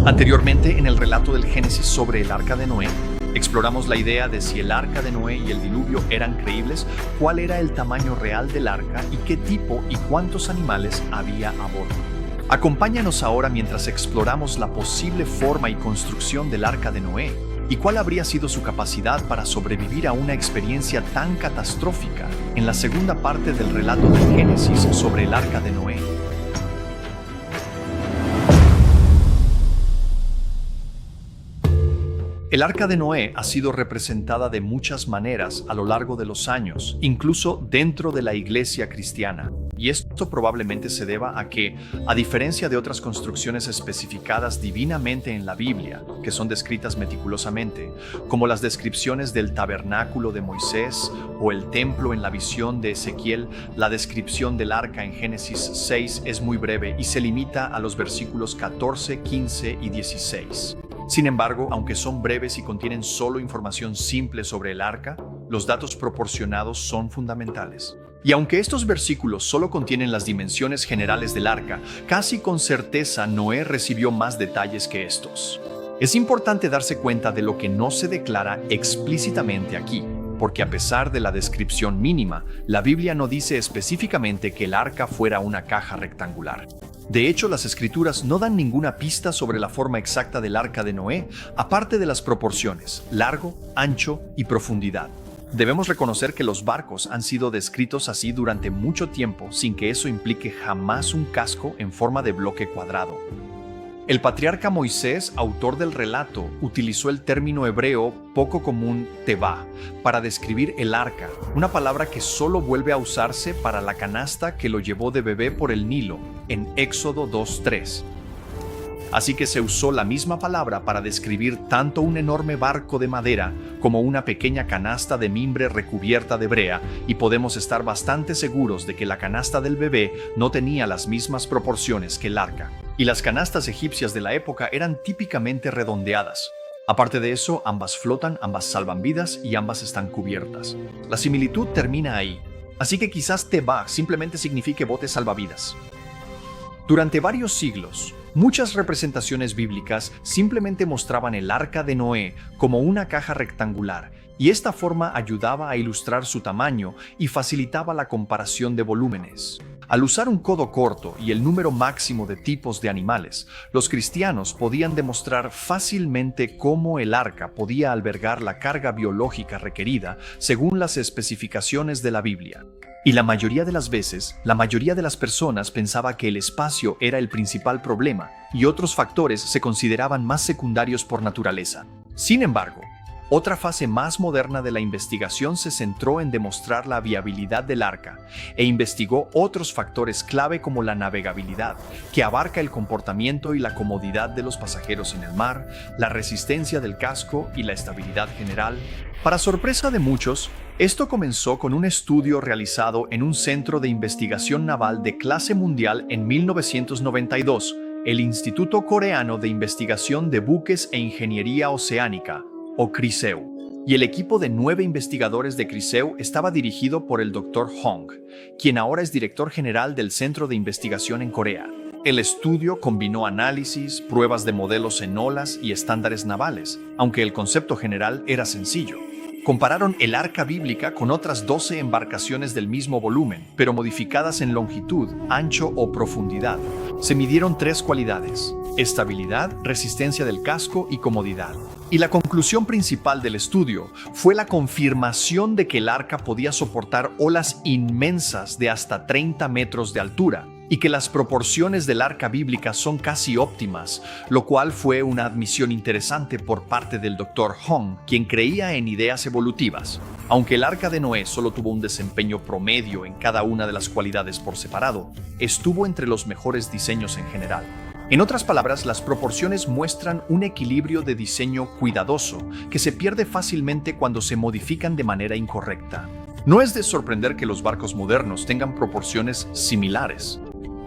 Anteriormente, en el relato del Génesis sobre el arca de Noé, exploramos la idea de si el arca de Noé y el diluvio eran creíbles, cuál era el tamaño real del arca y qué tipo y cuántos animales había a bordo. Acompáñanos ahora mientras exploramos la posible forma y construcción del arca de Noé y cuál habría sido su capacidad para sobrevivir a una experiencia tan catastrófica en la segunda parte del relato del Génesis sobre el arca de Noé. El arca de Noé ha sido representada de muchas maneras a lo largo de los años, incluso dentro de la iglesia cristiana. Y esto probablemente se deba a que, a diferencia de otras construcciones especificadas divinamente en la Biblia, que son descritas meticulosamente, como las descripciones del tabernáculo de Moisés o el templo en la visión de Ezequiel, la descripción del arca en Génesis 6 es muy breve y se limita a los versículos 14, 15 y 16. Sin embargo, aunque son breves y contienen solo información simple sobre el arca, los datos proporcionados son fundamentales. Y aunque estos versículos solo contienen las dimensiones generales del arca, casi con certeza Noé recibió más detalles que estos. Es importante darse cuenta de lo que no se declara explícitamente aquí, porque a pesar de la descripción mínima, la Biblia no dice específicamente que el arca fuera una caja rectangular. De hecho, las escrituras no dan ninguna pista sobre la forma exacta del arca de Noé, aparte de las proporciones, largo, ancho y profundidad. Debemos reconocer que los barcos han sido descritos así durante mucho tiempo sin que eso implique jamás un casco en forma de bloque cuadrado. El patriarca Moisés, autor del relato, utilizó el término hebreo poco común tebá para describir el arca, una palabra que solo vuelve a usarse para la canasta que lo llevó de bebé por el Nilo, en Éxodo 2:3. Así que se usó la misma palabra para describir tanto un enorme barco de madera como una pequeña canasta de mimbre recubierta de brea, y podemos estar bastante seguros de que la canasta del bebé no tenía las mismas proporciones que el arca. Y las canastas egipcias de la época eran típicamente redondeadas. Aparte de eso, ambas flotan, ambas salvan vidas y ambas están cubiertas. La similitud termina ahí. Así que quizás Tebá simplemente signifique bote salvavidas. Durante varios siglos, muchas representaciones bíblicas simplemente mostraban el arca de Noé como una caja rectangular, y esta forma ayudaba a ilustrar su tamaño y facilitaba la comparación de volúmenes. Al usar un codo corto y el número máximo de tipos de animales, los cristianos podían demostrar fácilmente cómo el arca podía albergar la carga biológica requerida según las especificaciones de la Biblia. Y la mayoría de las veces, la mayoría de las personas pensaba que el espacio era el principal problema y otros factores se consideraban más secundarios por naturaleza. Sin embargo, otra fase más moderna de la investigación se centró en demostrar la viabilidad del arca e investigó otros factores clave como la navegabilidad, que abarca el comportamiento y la comodidad de los pasajeros en el mar, la resistencia del casco y la estabilidad general. Para sorpresa de muchos, esto comenzó con un estudio realizado en un centro de investigación naval de clase mundial en 1992, el Instituto Coreano de Investigación de Buques e Ingeniería Oceánica, o CRISEU, y el equipo de 9 investigadores de CRISEU estaba dirigido por el Dr. Hong, quien ahora es director general del Centro de Investigación en Corea. El estudio combinó análisis, pruebas de modelos en olas y estándares navales, aunque el concepto general era sencillo. Compararon el arca bíblica con otras 12 embarcaciones del mismo volumen, pero modificadas en longitud, ancho o profundidad. Se midieron 3 cualidades: estabilidad, resistencia del casco y comodidad. Y la conclusión principal del estudio fue la confirmación de que el arca podía soportar olas inmensas de hasta 30 metros de altura, y que las proporciones del arca bíblica son casi óptimas, lo cual fue una admisión interesante por parte del Dr. Hong, quien creía en ideas evolutivas. Aunque el arca de Noé solo tuvo un desempeño promedio en cada una de las cualidades por separado, estuvo entre los mejores diseños en general. En otras palabras, las proporciones muestran un equilibrio de diseño cuidadoso que se pierde fácilmente cuando se modifican de manera incorrecta. No es de sorprender que los barcos modernos tengan proporciones similares.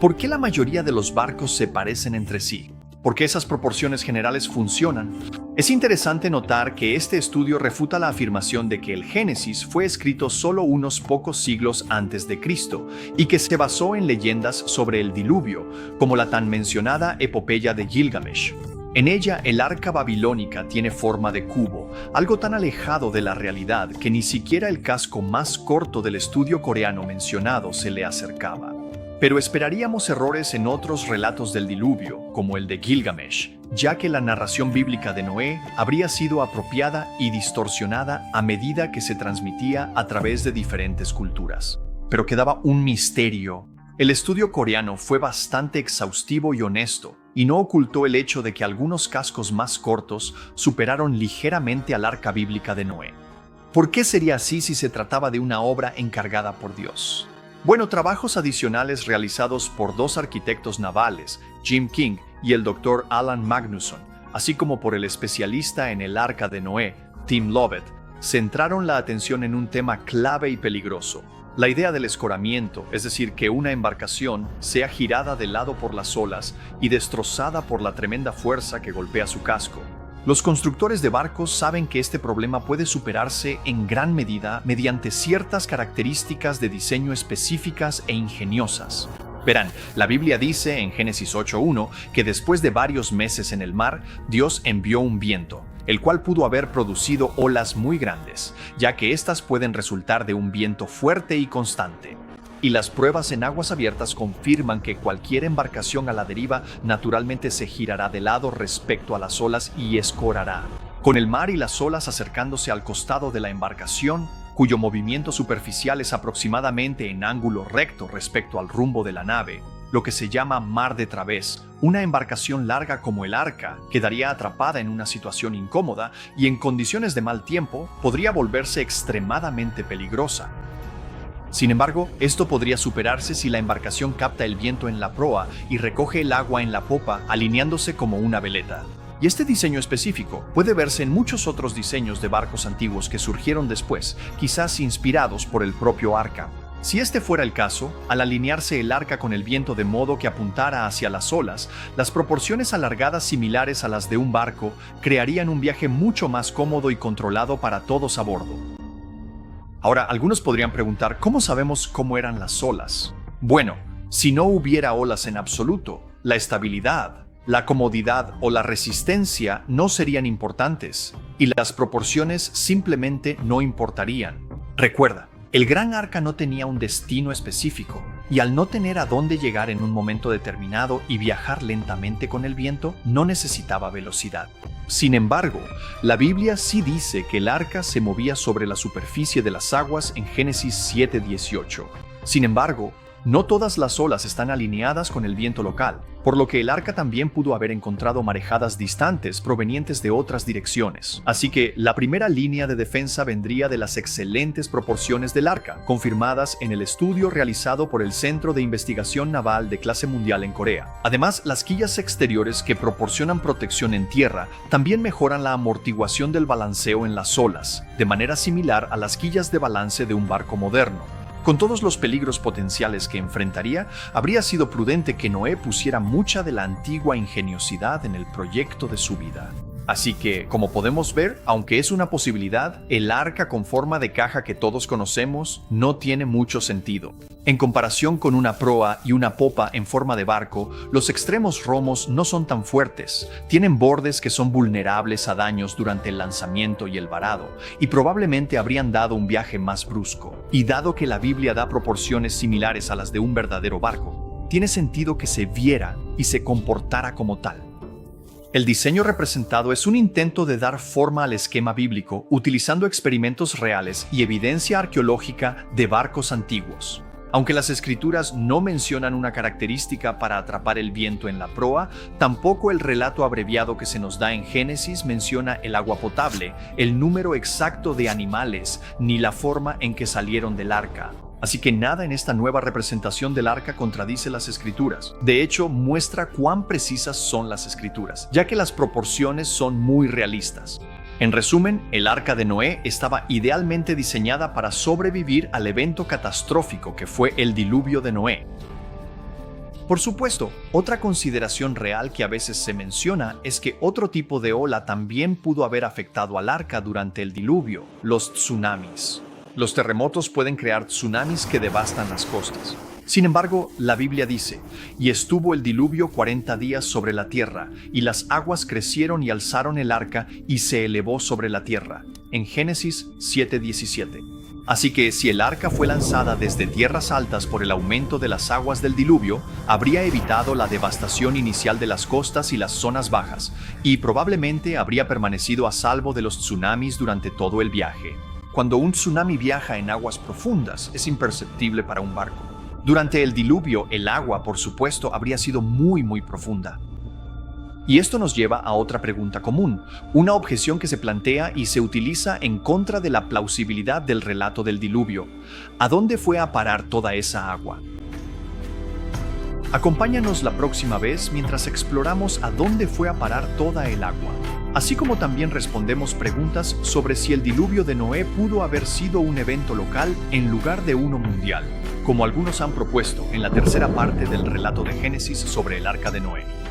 ¿Por qué la mayoría de los barcos se parecen entre sí? ¿Por qué esas proporciones generales funcionan? Es interesante notar que este estudio refuta la afirmación de que el Génesis fue escrito solo unos pocos siglos antes de Cristo y que se basó en leyendas sobre el diluvio, como la tan mencionada epopeya de Gilgamesh. En ella, el arca babilónica tiene forma de cubo, algo tan alejado de la realidad que ni siquiera el casco más corto del estudio coreano mencionado se le acercaba. Pero esperaríamos errores en otros relatos del diluvio, como el de Gilgamesh, ya que la narración bíblica de Noé habría sido apropiada y distorsionada a medida que se transmitía a través de diferentes culturas. Pero quedaba un misterio. El estudio coreano fue bastante exhaustivo y honesto, y no ocultó el hecho de que algunos cascos más cortos superaron ligeramente al arca bíblica de Noé. ¿Por qué sería así si se trataba de una obra encargada por Dios? Bueno, trabajos adicionales realizados por dos arquitectos navales, Jim King y el Dr. Alan Magnusson, así como por el especialista en el arca de Noé, Tim Lovett, centraron la atención en un tema clave y peligroso: la idea del escoramiento, es decir, que una embarcación sea girada de lado por las olas y destrozada por la tremenda fuerza que golpea su casco. Los constructores de barcos saben que este problema puede superarse en gran medida mediante ciertas características de diseño específicas e ingeniosas. Verán, la Biblia dice en Génesis 8:1 que después de varios meses en el mar, Dios envió un viento, el cual pudo haber producido olas muy grandes, ya que éstas pueden resultar de un viento fuerte y constante. Y las pruebas en aguas abiertas confirman que cualquier embarcación a la deriva naturalmente se girará de lado respecto a las olas y escorará, con el mar y las olas acercándose al costado de la embarcación, cuyo movimiento superficial es aproximadamente en ángulo recto respecto al rumbo de la nave, lo que se llama mar de través. Una embarcación larga como el arca quedaría atrapada en una situación incómoda y en condiciones de mal tiempo podría volverse extremadamente peligrosa. Sin embargo, esto podría superarse si la embarcación capta el viento en la proa y recoge el agua en la popa, alineándose como una veleta. Y este diseño específico puede verse en muchos otros diseños de barcos antiguos que surgieron después, quizás inspirados por el propio arca. Si este fuera el caso, al alinearse el arca con el viento de modo que apuntara hacia las olas, las proporciones alargadas similares a las de un barco crearían un viaje mucho más cómodo y controlado para todos a bordo. Ahora, algunos podrían preguntar, ¿cómo sabemos cómo eran las olas? Bueno, si no hubiera olas en absoluto, la estabilidad, la comodidad o la resistencia no serían importantes, y las proporciones simplemente no importarían. Recuerda, el gran arca no tenía un destino específico, y al no tener a dónde llegar en un momento determinado y viajar lentamente con el viento, no necesitaba velocidad. Sin embargo, la Biblia sí dice que el arca se movía sobre la superficie de las aguas en Génesis 7:18. Sin embargo, no todas las olas están alineadas con el viento local, por lo que el arca también pudo haber encontrado marejadas distantes provenientes de otras direcciones. Así que la primera línea de defensa vendría de las excelentes proporciones del arca, confirmadas en el estudio realizado por el Centro de Investigación Naval de Clase Mundial en Corea. Además, las quillas exteriores que proporcionan protección en tierra también mejoran la amortiguación del balanceo en las olas, de manera similar a las quillas de balance de un barco moderno. Con todos los peligros potenciales que enfrentaría, habría sido prudente que Noé pusiera mucha de la antigua ingeniosidad en el proyecto de su vida. Así que, como podemos ver, aunque es una posibilidad, el arca con forma de caja que todos conocemos no tiene mucho sentido. En comparación con una proa y una popa en forma de barco, los extremos romos no son tan fuertes, tienen bordes que son vulnerables a daños durante el lanzamiento y el varado, y probablemente habrían dado un viaje más brusco. Y dado que la Biblia da proporciones similares a las de un verdadero barco, tiene sentido que se viera y se comportara como tal. El diseño representado es un intento de dar forma al esquema bíblico utilizando experimentos reales y evidencia arqueológica de barcos antiguos. Aunque las escrituras no mencionan una característica para atrapar el viento en la proa, tampoco el relato abreviado que se nos da en Génesis menciona el agua potable, el número exacto de animales, ni la forma en que salieron del arca. Así que nada en esta nueva representación del arca contradice las escrituras. De hecho, muestra cuán precisas son las escrituras, ya que las proporciones son muy realistas. En resumen, el arca de Noé estaba idealmente diseñada para sobrevivir al evento catastrófico que fue el diluvio de Noé. Por supuesto, otra consideración real que a veces se menciona es que otro tipo de ola también pudo haber afectado al arca durante el diluvio: los tsunamis. Los terremotos pueden crear tsunamis que devastan las costas. Sin embargo, la Biblia dice, y estuvo el diluvio 40 días sobre la tierra, y las aguas crecieron y alzaron el arca, y se elevó sobre la tierra. En Génesis 7:17. Así que si el arca fue lanzada desde tierras altas por el aumento de las aguas del diluvio, habría evitado la devastación inicial de las costas y las zonas bajas, y probablemente habría permanecido a salvo de los tsunamis durante todo el viaje. Cuando un tsunami viaja en aguas profundas, es imperceptible para un barco. Durante el diluvio, el agua, por supuesto, habría sido muy profunda. Y esto nos lleva a otra pregunta común, una objeción que se plantea y se utiliza en contra de la plausibilidad del relato del diluvio. ¿A dónde fue a parar toda esa agua? Acompáñanos la próxima vez mientras exploramos a dónde fue a parar toda el agua, así como también respondemos preguntas sobre si el diluvio de Noé pudo haber sido un evento local en lugar de uno mundial, como algunos han propuesto en la tercera parte del relato de Génesis sobre el arca de Noé.